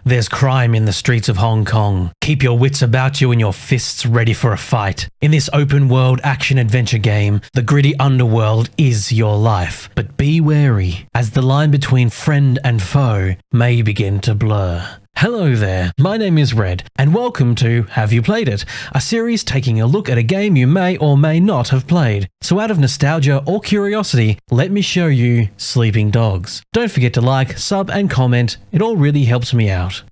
There's crime in the streets of Hong Kong. Keep your wits about you and your fists ready for a fight. In this open world action-adventure game, the gritty underworld is your life. But be wary, as the line between friend and foe may begin to blur. Hello there, my name is Red, and welcome to Have You Played It? A series taking a look at a game you may or may not have played. So out of nostalgia or curiosity, let me show you Sleeping Dogs. Don't forget to like, sub and comment, it all really helps me out.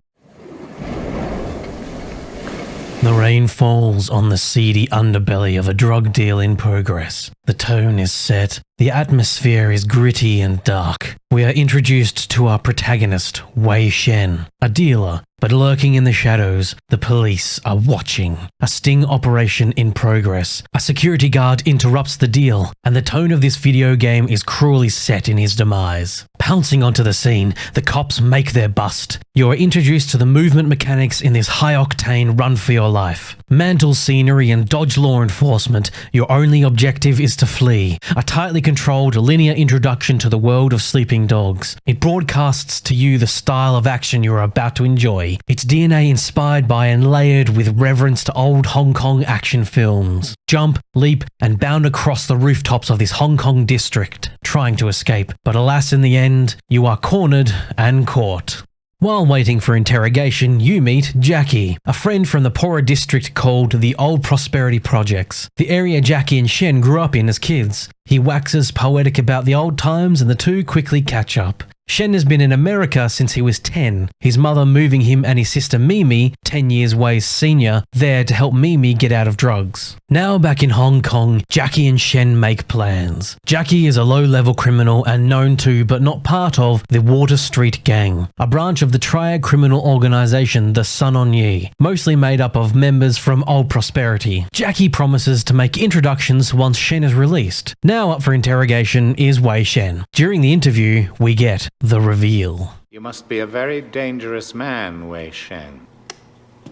The rain falls on the seedy underbelly of a drug deal in progress. The tone is set, the atmosphere is gritty and dark. We are introduced to our protagonist, Wei Shen, a dealer, but lurking in the shadows, the police are watching. A sting operation in progress. A security guard interrupts the deal, and the tone of this video game is cruelly set in his demise. Pouncing onto the scene, the cops make their bust. You are introduced to the movement mechanics in this high-octane run for your life. Mantle scenery and dodge law enforcement, your only objective is to flee. A tightly controlled linear introduction to the world of Sleeping Dogs. It broadcasts to you the style of action you are about to enjoy. Its DNA inspired by and layered with reverence to old Hong Kong action films. Jump, leap, and bound across the rooftops of this Hong Kong district, trying to escape. But alas, in the end, you are cornered and caught. While waiting for interrogation, you meet Jackie, a friend from the poorer district called the Old Prosperity Projects, the area Jackie and Shen grew up in as kids. He waxes poetic about the old times and the two quickly catch up. Shen has been in America since he was 10, his mother moving him and his sister Mimi, 10 years Wei's senior, there to help Mimi get out of drugs. Now back in Hong Kong, Jackie and Shen make plans. Jackie is a low-level criminal and known to, but not part of, the Water Street Gang, a branch of the triad criminal organisation the Sun On Yee, mostly made up of members from Old Prosperity. Jackie promises to make introductions once Shen is released. Now up for interrogation is Wei Shen. During the interview, we get the reveal. You must be a very dangerous man, Wei Shen.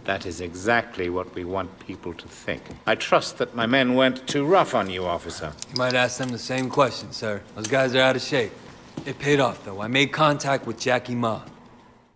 That is exactly what we want people to think. I trust that my men weren't too rough on you, officer. You might ask them the same question, sir. Those guys are out of shape. It paid off, though. I made contact with Jackie Ma.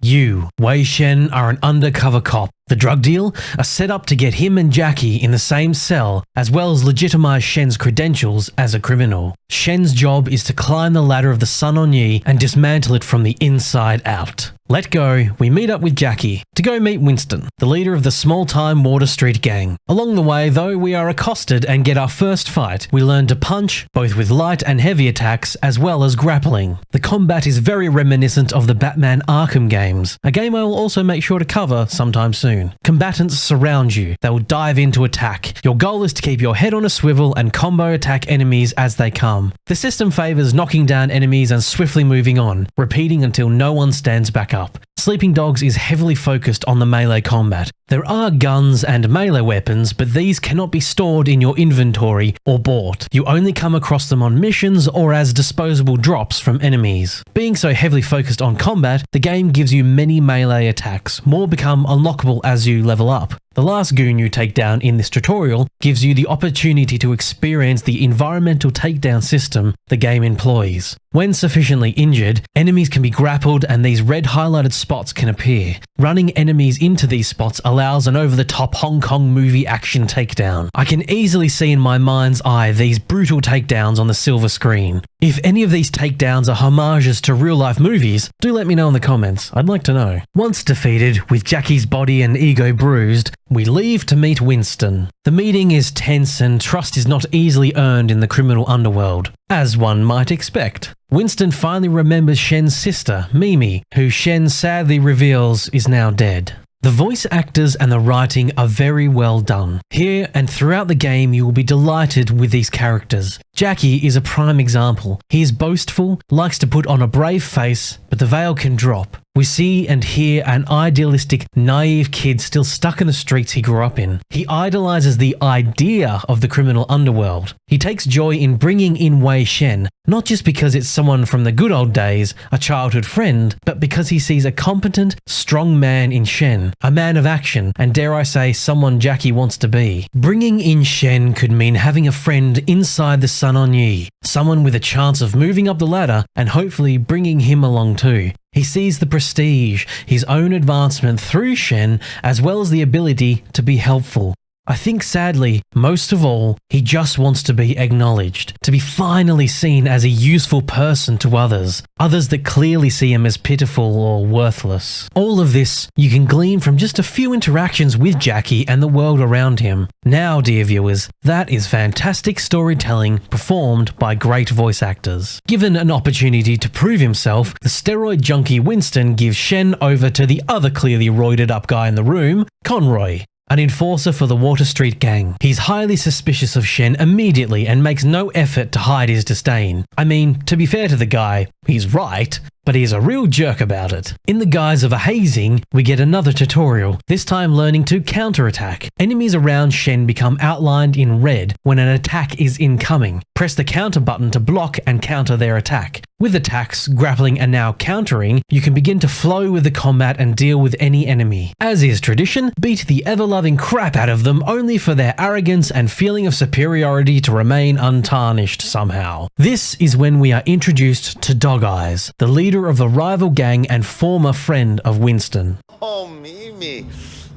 You, Wei Shen, are an undercover cop. The drug deal? A setup to get him and Jackie in the same cell, as well as legitimize Shen's credentials as a criminal. Shen's job is to climb the ladder of the Sun On Yee and dismantle it from the inside out. Let go, we meet up with Jackie to go meet Winston, the leader of the small-time Water Street Gang. Along the way, though, we are accosted and get our first fight. We learn to punch, both with light and heavy attacks, as well as grappling. The combat is very reminiscent of the Batman Arkham games, a game I will also make sure to cover sometime soon. Combatants surround you. They will dive in to attack. Your goal is to keep your head on a swivel and combo attack enemies as they come. The system favours knocking down enemies and swiftly moving on, repeating until no one stands back up. Sleeping Dogs is heavily focused on the melee combat. There are guns and melee weapons, but these cannot be stored in your inventory or bought. You only come across them on missions or as disposable drops from enemies. Being so heavily focused on combat, the game gives you many melee attacks. More become unlockable as you level up. The last goon you take down in this tutorial gives you the opportunity to experience the environmental takedown system the game employs. When sufficiently injured, enemies can be grappled and these red highlighted spots can appear. Running enemies into these spots allows an over-the-top Hong Kong movie action takedown. I can easily see in my mind's eye these brutal takedowns on the silver screen. If any of these takedowns are homages to real-life movies, do let me know in the comments, I'd like to know. Once defeated, with Jackie's body and ego bruised, we leave to meet Winston. The meeting is tense and trust is not easily earned in the criminal underworld, as one might expect. Winston finally remembers Shen's sister, Mimi, who Shen sadly reveals is now dead. The voice actors and the writing are very well done. Here and throughout the game you will be delighted with these characters. Jackie is a prime example. He is boastful, likes to put on a brave face, but the veil can drop. We see and hear an idealistic, naive kid still stuck in the streets he grew up in. He idolizes the idea of the criminal underworld. He takes joy in bringing in Wei Shen, Not just because it's someone from the good old days, a childhood friend, but because he sees a competent, strong man in Shen, a man of action, and dare I say, someone Jackie wants to be. Bringing in Shen could mean having a friend inside the Sun On Yi, someone with a chance of moving up the ladder and hopefully bringing him along too. He sees the prestige, his own advancement through Shen, as well as the ability to be helpful. I think sadly, most of all, he just wants to be acknowledged, to be finally seen as a useful person to others that clearly see him as pitiful or worthless. All of this you can glean from just a few interactions with Jackie and the world around him. Now, dear viewers, that is fantastic storytelling performed by great voice actors. Given an opportunity to prove himself, the steroid junkie Winston gives Shen over to the other clearly roided up guy in the room, Conroy, an enforcer for the Water Street gang. He's highly suspicious of Shen immediately and makes no effort to hide his disdain. I mean, to be fair to the guy, he's right, but he's a real jerk about it. In the guise of a hazing, we get another tutorial, this time learning to counterattack. Enemies around Shen become outlined in red when an attack is incoming. Press the counter button to block and counter their attack. With attacks, grappling and now countering, you can begin to flow with the combat and deal with any enemy. As is tradition, beat the ever-loving crap out of them only for their arrogance and feeling of superiority to remain untarnished somehow. This is when we are introduced to Dogeyes, the leader of the rival gang and former friend of Winston. Oh, Mimi.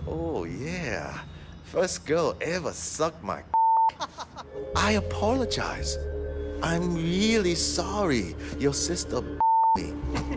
Oh, yeah. First girl ever sucked my I apologize. I'm really sorry. Your sister me.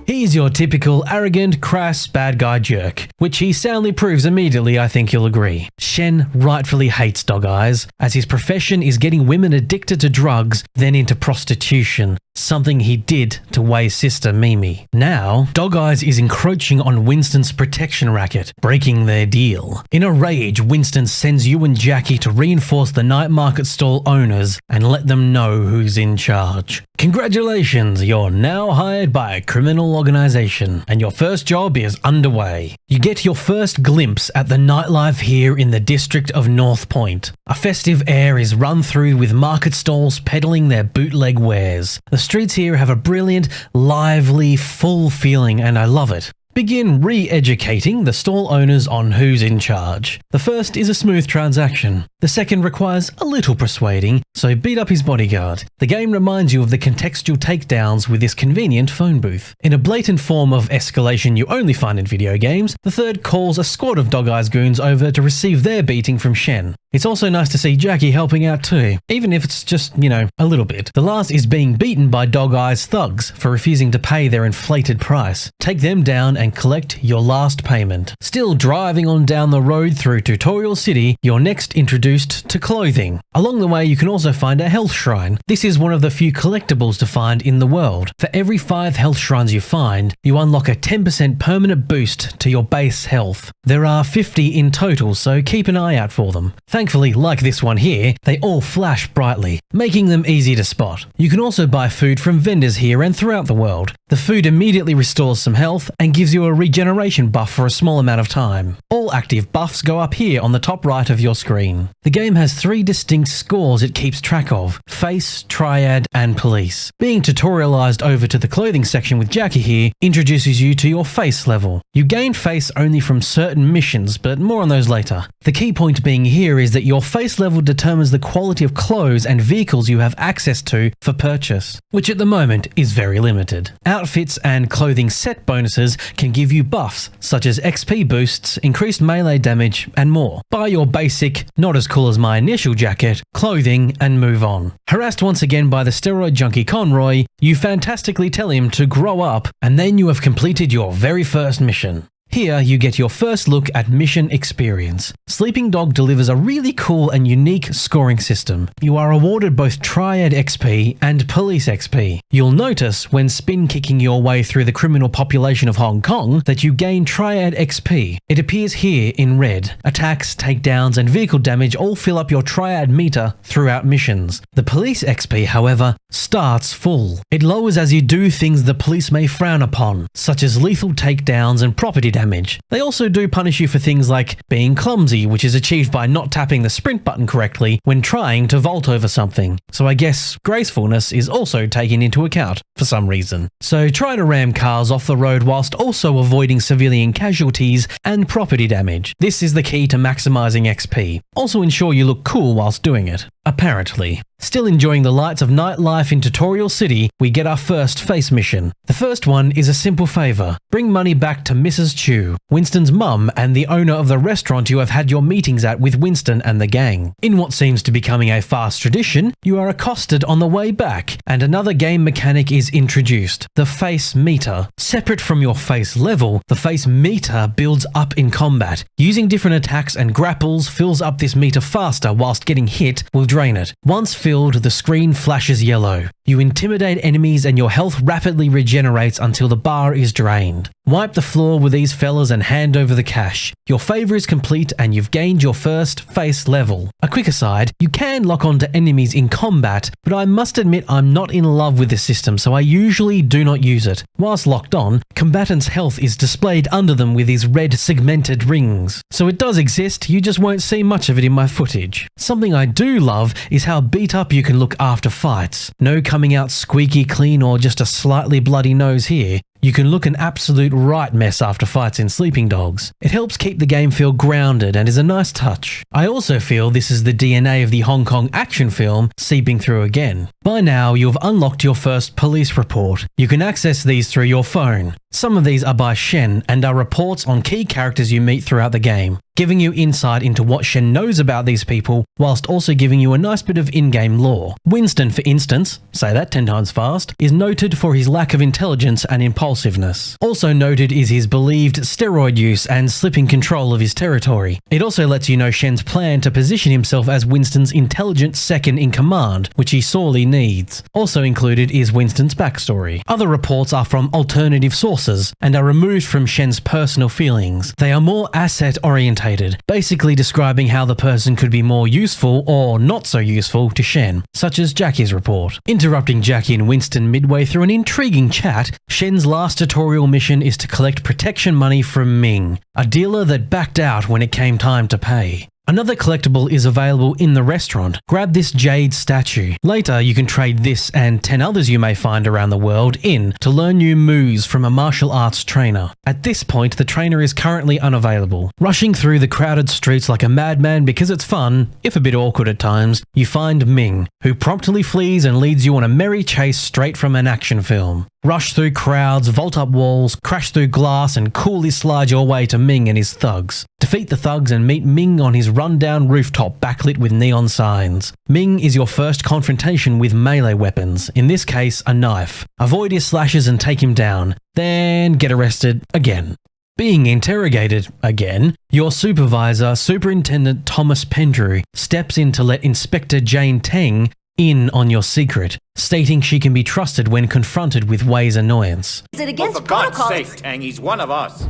He's your typical arrogant, crass, bad guy jerk, which he soundly proves immediately, I think you'll agree. Shen rightfully hates Dogeyes, as his profession is getting women addicted to drugs, then into prostitution. Something he did to Wei's sister Mimi. Now, Dogeyes is encroaching on Winston's protection racket, breaking their deal. In a rage, Winston sends you and Jackie to reinforce the night market stall owners and let them know who's in charge. Congratulations, you're now hired by a criminal organization, and your first job is underway. You get your first glimpse at the nightlife here in the district of North Point. A festive air is run through with market stalls peddling their bootleg wares. The streets here have a brilliant, lively, full feeling, and I love it. Begin re-educating the stall owners on who's in charge. The first is a smooth transaction. The second requires a little persuading, so beat up his bodyguard. The game reminds you of the contextual takedowns with this convenient phone booth. In a blatant form of escalation you only find in video games, the third calls a squad of Dogeyes goons over to receive their beating from Shen. It's also nice to see Jackie helping out too, even if it's just, a little bit. The last is being beaten by Dogeyes thugs for refusing to pay their inflated price. Take them down and collect your last payment. Still driving on down the road through Tutorial City, you're next introduced to clothing. Along the way you can also find a health shrine. This is one of the few collectibles to find in the world. For every 5 health shrines you find, you unlock a 10% permanent boost to your base health. There are 50 in total, so keep an eye out for them. Thankfully, like this one here, they all flash brightly, making them easy to spot. You can also buy food from vendors here and throughout the world. The food immediately restores some health and gives you a regeneration buff for a small amount of time. All active buffs go up here on the top right of your screen. The game has 3 distinct scores it keeps track of: face, triad, and police. Being tutorialized over to the clothing section with Jackie here introduces you to your face level. You gain face only from certain missions, but more on those later. The key point being here is that your face level determines the quality of clothes and vehicles you have access to for purchase, which at the moment is very limited. Outfits and clothing set bonuses can give you buffs such as XP boosts, increased melee damage, and more. Buy your basic, not as cool as my initial jacket, clothing and move on. Harassed once again by the steroid junkie Conroy, you fantastically tell him to grow up, and then you have completed your very first mission. Here you get your first look at mission experience. Sleeping Dog delivers a really cool and unique scoring system. You are awarded both Triad XP and Police XP. You'll notice when spin kicking your way through the criminal population of Hong Kong that you gain Triad XP. It appears here in red. Attacks, takedowns, and vehicle damage all fill up your Triad meter throughout missions. The Police XP, however, starts full. It lowers as you do things the police may frown upon, such as lethal takedowns and property damage, damage. They also do punish you for things like being clumsy, which is achieved by not tapping the sprint button correctly when trying to vault over something. So I guess gracefulness is also taken into account for some reason. So try to ram cars off the road whilst also avoiding civilian casualties and property damage. This is the key to maximizing XP. Also ensure you look cool whilst doing it. Apparently. Still enjoying the lights of nightlife in Tutorial City, we get our first face mission. The first one is a simple favour. Bring money back to Mrs. Chu, Winston's mum and the owner of the restaurant you have had your meetings at with Winston and the gang. In what seems to be becoming a fast tradition, you are accosted on the way back, and another game mechanic is introduced, the face meter. Separate from your face level, the face meter builds up in combat. Using different attacks and grapples fills up this meter faster, whilst getting hit will drain it. Once filled, the screen flashes yellow. You intimidate enemies and your health rapidly regenerates until the bar is drained. Wipe the floor with these fellas and hand over the cash. Your favour is complete and you've gained your first face level. A quick aside, you can lock onto enemies in combat, but I must admit I'm not in love with this system, so I usually do not use it. Whilst locked on, combatants' health is displayed under them with these red segmented rings. So it does exist, you just won't see much of it in my footage. Something I do love is how beat up you can look after fights. No coming out squeaky clean or just a slightly bloody nose here. You can look an absolute right mess after fights in Sleeping Dogs. It helps keep the game feel grounded and is a nice touch. I also feel this is the DNA of the Hong Kong action film seeping through again. By now, you've unlocked your first police report. You can access these through your phone. Some of these are by Shen and are reports on key characters you meet throughout the game, giving you insight into what Shen knows about these people, whilst also giving you a nice bit of in-game lore. Winston, for instance, say that 10 times fast, is noted for his lack of intelligence and impulsiveness. Also noted is his believed steroid use and slipping control of his territory. It also lets you know Shen's plan to position himself as Winston's intelligent second in command, which he sorely needs. Also included is Winston's backstory. Other reports are from alternative sources and are removed from Shen's personal feelings. They are more asset-orientated, basically describing how the person could be more useful or not so useful to Shen, such as Jackie's report. Interrupting Jackie and Winston midway through an intriguing chat, Shen's last tutorial mission is to collect protection money from Ming, a dealer that backed out when it came time to pay. Another collectible is available in the restaurant. Grab this Jade statue. Later, you can trade this and 10 others you may find around the world in to learn new moves from a martial arts trainer. At this point, the trainer is currently unavailable. Rushing through the crowded streets like a madman because it's fun, if a bit awkward at times, you find Ming, who promptly flees and leads you on a merry chase straight from an action film. Rush through crowds, vault up walls, crash through glass and coolly slide your way to Ming and his thugs. Defeat the thugs and meet Ming on his rundown rooftop backlit with neon signs. Ming is your first confrontation with melee weapons, in this case a knife. Avoid his slashes and take him down, then get arrested again. Being interrogated again, your supervisor, Superintendent Thomas Pendrew, steps in to let Inspector Jane Teng in on your secret, stating she can be trusted when confronted with Wei's annoyance. Is it against For God's protocol? sake, Teng, he's one of us.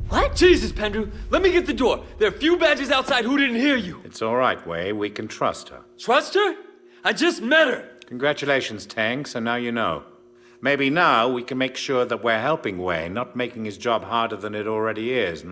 What? Jesus, Pendrew, let me get the door. There are a few badges outside who didn't hear you. It's all right, Wei. We can trust her. Trust her? I just met her. Congratulations, Teng, so now you know. Maybe now we can make sure that we're helping Wei, not making his job harder than it already is,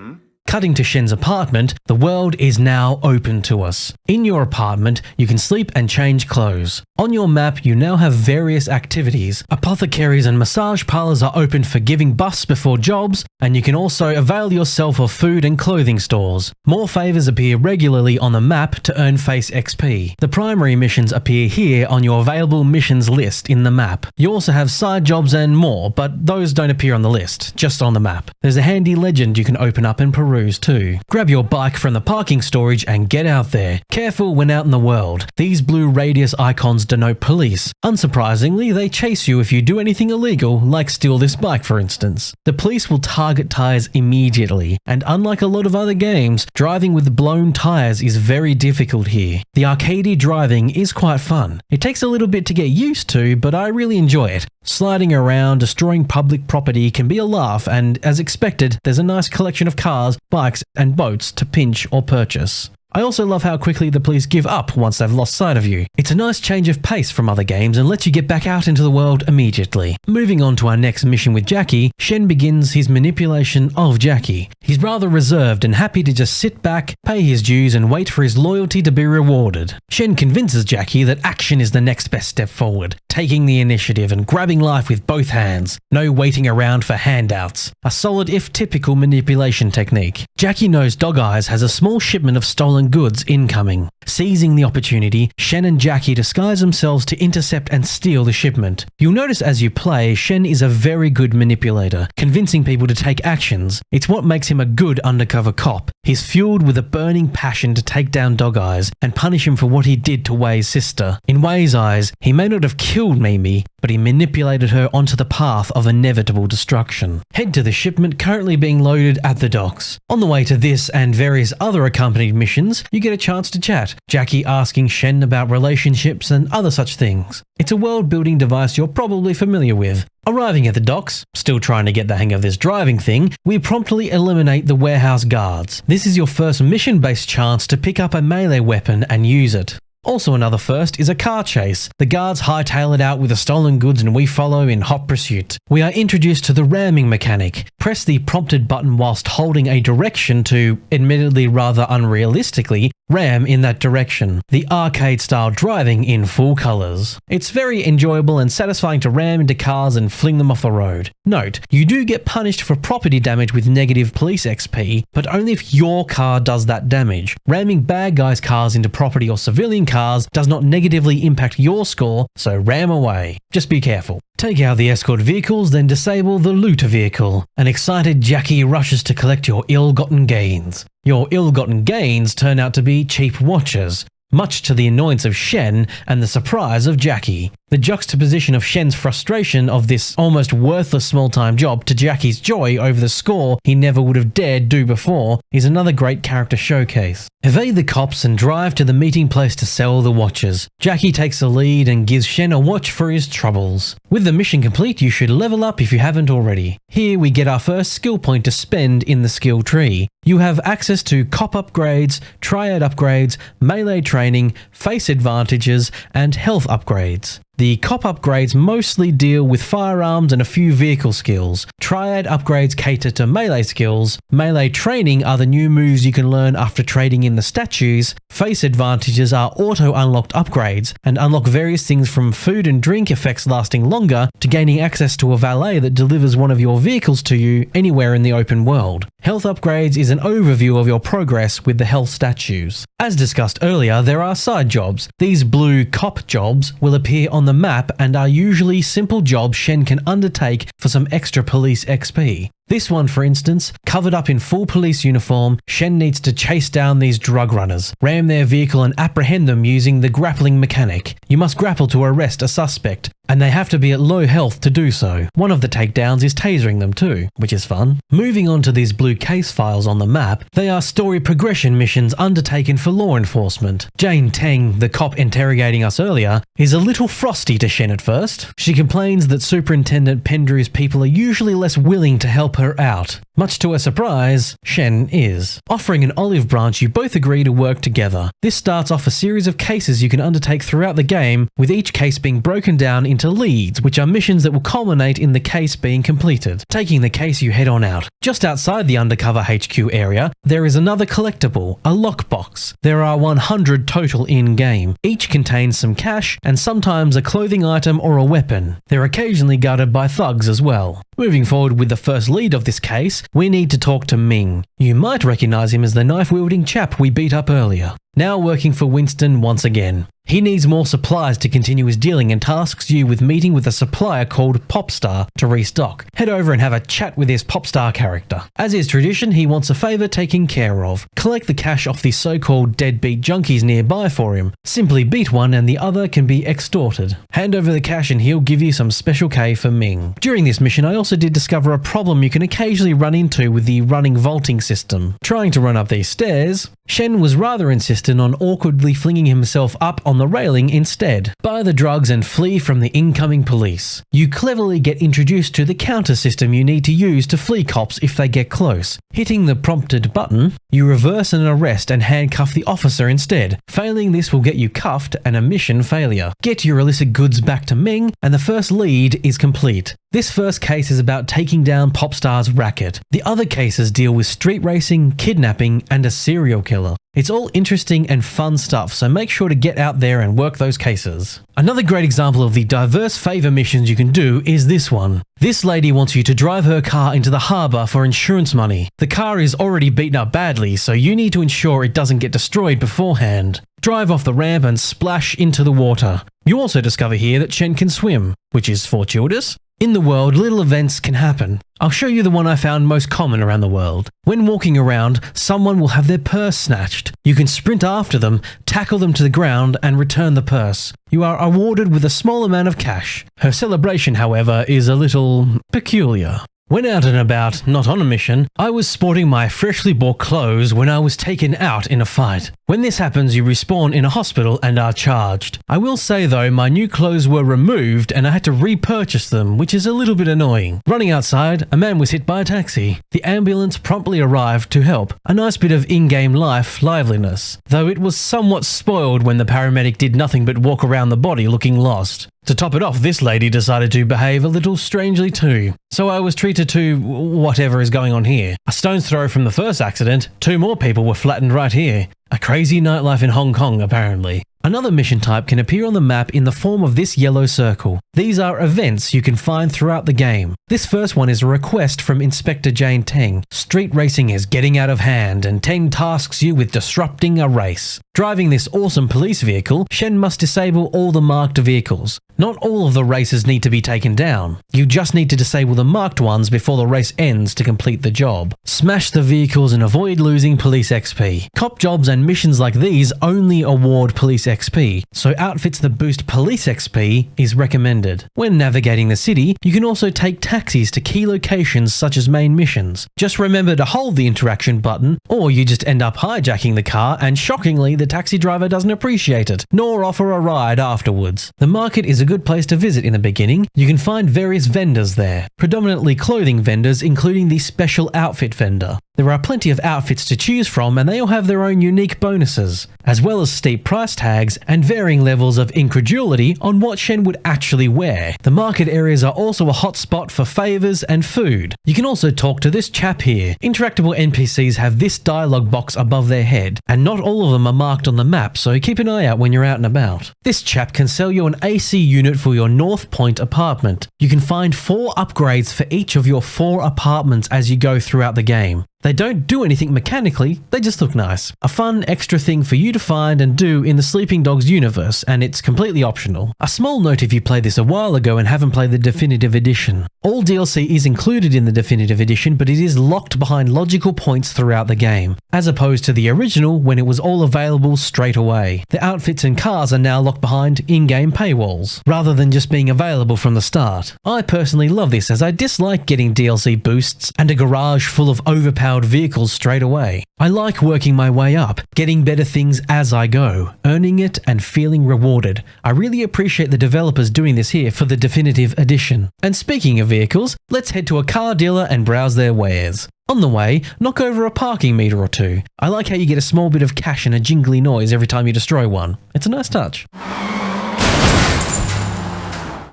Cutting to Shen's apartment, the world is now open to us. In your apartment, you can sleep and change clothes. On your map, you now have various activities. Apothecaries and massage parlors are open for giving buffs before jobs, and you can also avail yourself of food and clothing stores. More favours appear regularly on the map to earn face XP. The primary missions appear here on your available missions list in the map. You also have side jobs and more, but those don't appear on the list, just on the map. There's a handy legend you can open up and peruse too. Grab your bike from the parking storage and get out there. Careful when out in the world. These blue radius icons denote police. Unsurprisingly, they chase you if you do anything illegal, like steal this bike for instance. The police will target tyres immediately, and unlike a lot of other games, driving with blown tyres is very difficult here. The arcadey driving is quite fun. It takes a little bit to get used to, but I really enjoy it. Sliding around, destroying public property can be a laugh, and as expected, there's a nice collection of cars, bikes and boats to pinch or purchase. I also love how quickly the police give up once they've lost sight of you. It's a nice change of pace from other games and lets you get back out into the world immediately. Moving on to our next mission with Jackie, Shen begins his manipulation of Jackie. He's rather reserved and happy to just sit back, pay his dues and wait for his loyalty to be rewarded. Shen convinces Jackie that action is the next best step forward, taking the initiative and grabbing life with both hands. No waiting around for handouts. A solid if typical manipulation technique. Jackie knows Dogeyes has a small shipment of stolen goods incoming. Seizing the opportunity, Shen and Jackie disguise themselves to intercept and steal the shipment. You'll notice as you play, Shen is a very good manipulator, convincing people to take actions. It's what makes him a good undercover cop. He's fueled with a burning passion to take down Dogeyes and punish him for what he did to Wei's sister. In Wei's eyes, he may not have killed Mimi, but he manipulated her onto the path of inevitable destruction. Head to the shipment currently being loaded at the docks. On the way to this and various other accompanied missions, you get a chance to chat, Jackie asking Shen about relationships and other such things. It's a world-building device you're probably familiar with. Arriving at the docks, still trying to get the hang of this driving thing, we promptly eliminate the warehouse guards. This is your first mission-based chance to pick up a melee weapon and use it. Also another first is a car chase. The guards hightail it out with the stolen goods and we follow in hot pursuit. We are introduced to the ramming mechanic. Press the prompted button whilst holding a direction to, admittedly rather unrealistically, ram in that direction. The arcade-style driving in full colours. It's very enjoyable and satisfying to ram into cars and fling them off the road. Note, you do get punished for property damage with negative police XP, but only if your car does that damage. Ramming bad guys' cars into property or civilian cars does not negatively impact your score, so ram away. Just be careful. Take out the escort vehicles, then disable the loot vehicle. An excited Jackie rushes to collect your ill-gotten gains. Your ill-gotten gains turn out to be cheap watches, much to the annoyance of Shen and the surprise of Jackie. The juxtaposition of Shen's frustration of this almost worthless small-time job to Jackie's joy over the score he never would have dared do before is another great character showcase. Evade the cops and drive to the meeting place to sell the watches. Jackie takes the lead and gives Shen a watch for his troubles. With the mission complete, you should level up if you haven't already. Here we get our first skill point to spend in the skill tree. You have access to cop upgrades, triad upgrades, melee training, face advantages, and health upgrades. The cop upgrades mostly deal with firearms and a few vehicle skills. Triad upgrades cater to melee skills. Melee training are the new moves you can learn after trading in the statues. Face advantages are auto-unlocked upgrades and unlock various things from food and drink effects lasting longer to gaining access to a valet that delivers one of your vehicles to you anywhere in the open world. Health upgrades is an overview of your progress with the health statues. As discussed earlier, there are side jobs. These blue cop jobs will appear on the map and are usually simple jobs Shen can undertake for some extra police XP. This one, for instance, covered up in full police uniform, Shen needs to chase down these drug runners, ram their vehicle and apprehend them using the grappling mechanic. You must grapple to arrest a suspect, and they have to be at low health to do so. One of the takedowns is tasering them too, which is fun. Moving on to these blue case files on the map, they are story progression missions undertaken for law enforcement. Teng, the cop interrogating us earlier, is a little frosty to Shen at first. She complains that Superintendent Pendrew's people are usually less willing to help her out. Much to her surprise, Shen is. Offering an olive branch, you both agree to work together. This starts off a series of cases you can undertake throughout the game, with each case being broken down into leads, which are missions that will culminate in the case being completed. Taking the case, you head on out. Just outside the undercover HQ area, there is another collectible, a lockbox. There are 100 total in-game. Each contains some cash and sometimes a clothing item or a weapon. They're occasionally guarded by thugs as well. Moving forward with the first lead of this case, we need to talk to Ming. You might recognize him as the knife-wielding chap we beat up earlier. Now working for Winston once again. He needs more supplies to continue his dealing and tasks you with meeting with a supplier called Popstar to restock. Head over and have a chat with his Popstar character. As is tradition, he wants a favour taken care of. Collect the cash off the so-called deadbeat junkies nearby for him. Simply beat one and the other can be extorted. Hand over the cash and he'll give you some special K for Ming. During this mission, I also did discover a problem you can occasionally run into with the running vaulting system. Trying to run up these stairs Shen was rather insistent on awkwardly flinging himself up on the railing instead. Buy the drugs and flee from the incoming police. You cleverly get introduced to the counter system you need to use to flee cops if they get close. Hitting the prompted button, you reverse an arrest and handcuff the officer instead. Failing this will get you cuffed and a mission failure. Get your illicit goods back to Ming and the first lead is complete. This first case is about taking down pop star's Racket. The other cases deal with street racing, kidnapping, and a serial killer. It's all interesting and fun stuff, so make sure to get out there and work those cases. Another great example of the diverse Favour missions you can do is this one. This lady wants you to drive her car into the harbour for insurance money. The car is already beaten up badly, so you need to ensure it doesn't get destroyed beforehand. Drive off the ramp and splash into the water. You also discover here that Shen can swim, which is fortuitous. In the world, little events can happen. I'll show you the one I found most common around the world. When walking around, someone will have their purse snatched. You can sprint after them, tackle them to the ground, and return the purse. You are awarded with a small amount of cash. Her celebration, however, is a little peculiar. When out and about, not on a mission, I was sporting my freshly bought clothes when I was taken out in a fight. When this happens, you respawn in a hospital and are charged. I will say though, my new clothes were removed and I had to repurchase them, which is a little bit annoying. Running outside, a man was hit by a taxi. The ambulance promptly arrived to help. A nice bit of in-game liveliness, though it was somewhat spoiled when the paramedic did nothing but walk around the body looking lost. To top it off, this lady decided to behave a little strangely too. So I was treated to whatever is going on here. A stone's throw from the first accident, 2 more people were flattened right here. A crazy nightlife in Hong Kong, apparently. Another mission type can appear on the map in the form of this yellow circle. These are events you can find throughout the game. This first one is a request from Inspector Jane Teng. Street racing is getting out of hand and Teng tasks you with disrupting a race. Driving this awesome police vehicle, Shen must disable all the marked vehicles. Not all of the races need to be taken down. You just need to disable the marked ones before the race ends to complete the job. Smash the vehicles and avoid losing police XP. Cop jobs and missions like these only award police XP, so outfits that boost police XP is recommended. When navigating the city, you can also take taxis to key locations such as main missions. Just remember to hold the interaction button, or you just end up hijacking the car and shockingly the taxi driver doesn't appreciate it, nor offer a ride afterwards. The market is a good place to visit in the beginning. You can find various vendors there, predominantly clothing vendors including the special outfit vendor. There are plenty of outfits to choose from and they all have their own unique bonuses, as well as steep price tags and varying levels of incredulity on what Shen would actually wear. The market areas are also a hot spot for favours and food. You can also talk to this chap here. Interactable NPCs have this dialogue box above their head, and not all of them are marked on the map, so keep an eye out when you're out and about. This chap can sell you an AC unit for your North Point apartment. You can find 4 upgrades for each of your 4 apartments as you go throughout the game. They don't do anything mechanically, they just look nice. A fun extra thing for you to find and do in the Sleeping Dogs universe, and it's completely optional. A small note if you played this a while ago and haven't played the Definitive Edition. All DLC is included in the Definitive Edition, but it is locked behind logical points throughout the game, as opposed to the original when it was all available straight away. The outfits and cars are now locked behind in-game paywalls, rather than just being available from the start. I personally love this as I dislike getting DLC boosts and a garage full of overpowered vehicles straight away. I like working my way up, getting better things as I go, earning it and feeling rewarded. I really appreciate the developers doing this here for the Definitive Edition. And speaking of vehicles, let's head to a car dealer and browse their wares. On the way, knock over a parking meter or 2. I like how you get a small bit of cash and a jingly noise every time you destroy one. It's a nice touch.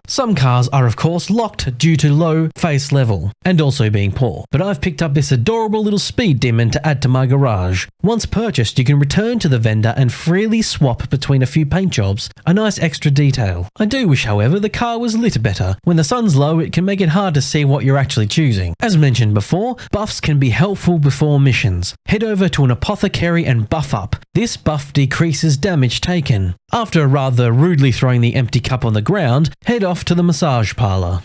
Some cars are of course locked due to low face level, and also being poor, but I've picked up this adorable little speed demon to add to my garage. Once purchased, you can return to the vendor and freely swap between a few paint jobs, a nice extra detail. I do wish however the car was lit better. When the sun's low it can make it hard to see what you're actually choosing. As mentioned before, buffs can be helpful before missions. Head over to an Apothecary and buff up. This buff decreases damage taken. After rather rudely throwing the empty cup on the ground, head off to the massage parlor.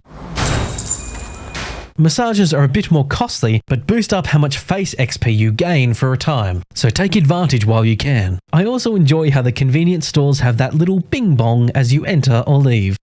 Massages are a bit more costly, but boost up how much face XP you gain for a time, so take advantage while you can. I also enjoy how the convenience stores have that little bing bong as you enter or leave.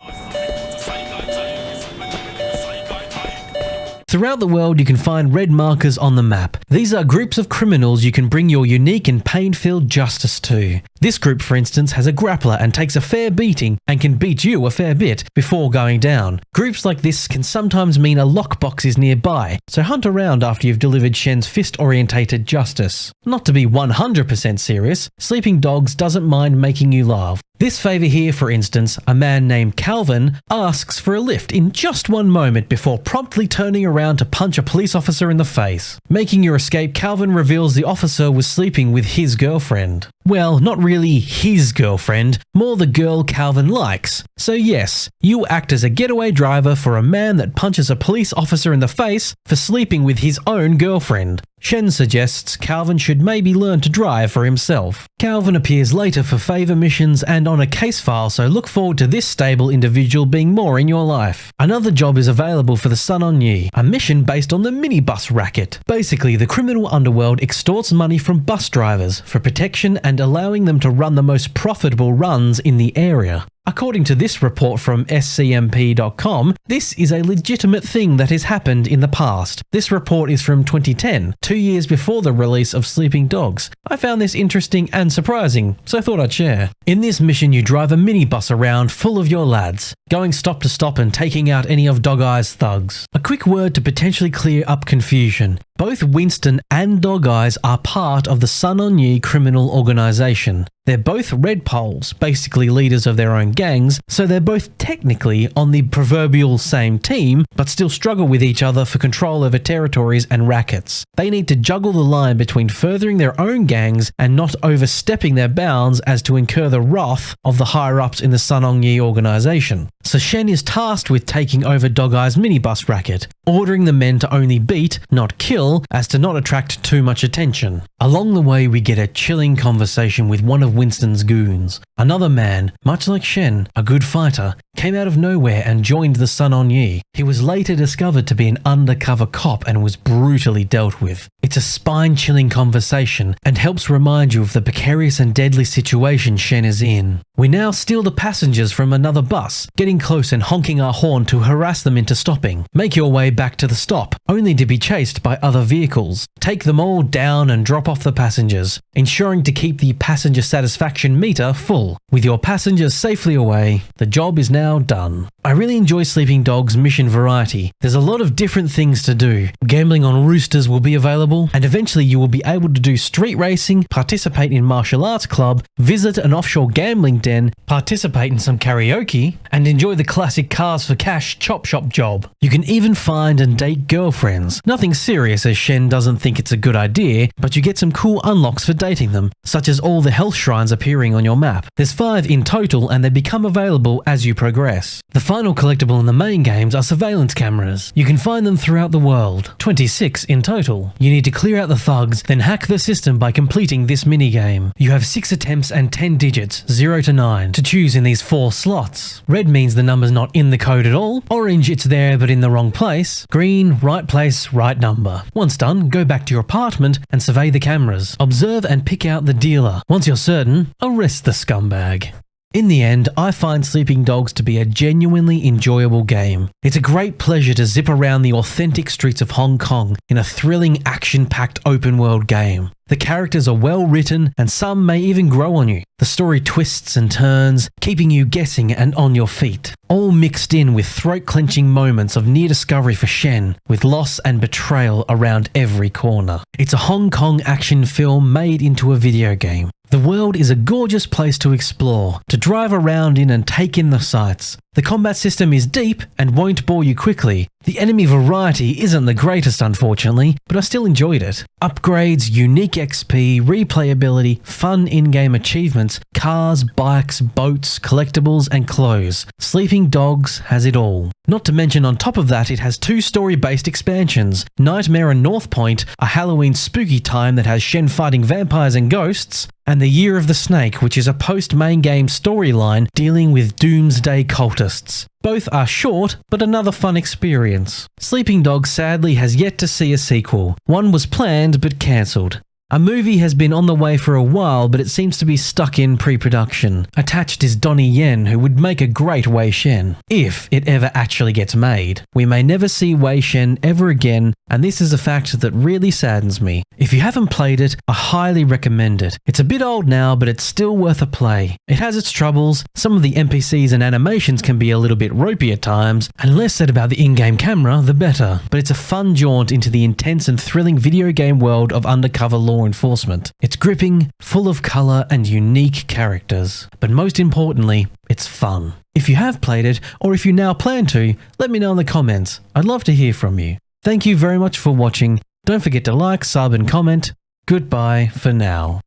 Throughout the world, you can find red markers on the map. These are groups of criminals you can bring your unique and pain-filled justice to. This group, for instance, has a grappler and takes a fair beating and can beat you a fair bit before going down. Groups like this can sometimes mean a lockbox is nearby, so hunt around after you've delivered Shen's fist-orientated justice. Not to be 100% serious, Sleeping Dogs doesn't mind making you laugh. This favour here, for instance, a man named Calvin asks for a lift in just one moment before promptly turning around to punch a police officer in the face. Making your escape, Calvin reveals the officer was sleeping with his girlfriend. Well, not really his girlfriend, more the girl Calvin likes. So yes, you act as a getaway driver for a man that punches a police officer in the face for sleeping with his own girlfriend. Shen suggests Calvin should maybe learn to drive for himself. Calvin appears later for favour missions and on a case file, so look forward to this stable individual being more in your life. Another job is available for the Sun On Yee, a mission based on the minibus racket. Basically, the criminal underworld extorts money from bus drivers for protection and allowing them to run the most profitable runs in the area. According to this report from scmp.com, this is a legitimate thing that has happened in the past. This report is from 2010, 2 years before the release of Sleeping Dogs. I found this interesting and surprising, so I thought I'd share. In this mission, you drive a minibus around full of your lads, going stop to stop and taking out any of Dogeyes' thugs. A quick word to potentially clear up confusion. Both Winston and Dogeyes are part of the Sun On Yee criminal organisation. They're both red poles, basically leaders of their own gangs, so they're both technically on the proverbial same team, but still struggle with each other for control over territories and rackets. They need to juggle the line between furthering their own gangs and not overstepping their bounds as to incur the wrath of the higher-ups in the Sun On Yee organisation. So Shen is tasked with taking over Dogeyes' minibus racket, ordering the men to only beat, not kill, as to not attract too much attention. Along the way, we get a chilling conversation with one of Winston's goons. Another man, much like Shen, a good fighter, came out of nowhere and joined the Sun On Yee. He was later discovered to be an undercover cop and was brutally dealt with. It's a spine-chilling conversation and helps remind you of the precarious and deadly situation Shen is in. We now steal the passengers from another bus, getting close and honking our horn to harass them into stopping. Make your way back to the stop, only to be chased by other vehicles. Take them all down and drop off the passengers, ensuring to keep the passenger satisfaction meter full. With your passengers safely away, the job is now done. I really enjoy Sleeping Dogs' mission variety. There's a lot of different things to do. Gambling on roosters will be available, and eventually you will be able to do street racing, participate in martial arts club, visit an offshore gambling den, participate in some karaoke, and enjoy the classic cars for cash chop shop job. You can even find and date girlfriends. Nothing serious, as Shen doesn't think it's a good idea, but you get some cool unlocks for dating them, such as all the health shrines appearing on your map. There's 5 in total, and they become available as you progress. The final collectible in the main games are surveillance cameras. You can find them throughout the world, 26 in total. You need to clear out the thugs, then hack the system by completing this minigame. You have 6 attempts and 10 digits, 0 to 9, to choose in these 4 slots. Red means the number's not in the code at all. Orange, it's there but in the wrong place. Green, right place, right number. Once done, go back to your apartment and survey the cameras. Observe and pick out the dealer. Once you're certain, arrest the scumbag. In the end, I find Sleeping Dogs to be a genuinely enjoyable game. It's a great pleasure to zip around the authentic streets of Hong Kong in a thrilling, action-packed open-world game. The characters are well written and some may even grow on you. The story twists and turns, keeping you guessing and on your feet. All mixed in with throat-clenching moments of near discovery for Shen, with loss and betrayal around every corner. It's a Hong Kong action film made into a video game. The world is a gorgeous place to explore, to drive around in and take in the sights. The combat system is deep and won't bore you quickly. The enemy variety isn't the greatest, unfortunately, but I still enjoyed it. Upgrades, unique XP, replayability, fun in-game achievements, cars, bikes, boats, collectibles, and clothes. Sleeping Dogs has it all. Not to mention, on top of that, it has 2 story-based expansions, Nightmare and North Point, a Halloween spooky time that has Shen fighting vampires and ghosts, and The Year of the Snake, which is a post-main game storyline dealing with doomsday cultists. Both are short, but another fun experience. Sleeping Dogs sadly has yet to see a sequel. One was planned but cancelled. A movie has been on the way for a while, but it seems to be stuck in pre-production. Attached is Donnie Yen, who would make a great Wei Shen, if it ever actually gets made. We may never see Wei Shen ever again, and this is a fact that really saddens me. If you haven't played it, I highly recommend it. It's a bit old now, but it's still worth a play. It has its troubles, some of the NPCs and animations can be a little bit ropey at times, and less said about the in-game camera, the better. But it's a fun jaunt into the intense and thrilling video game world of undercover law enforcement. It's gripping, full of colour and unique characters. But most importantly, it's fun. If you have played it, or if you now plan to, let me know in the comments. I'd love to hear from you. Thank you very much for watching. Don't forget to like, sub and comment. Goodbye for now.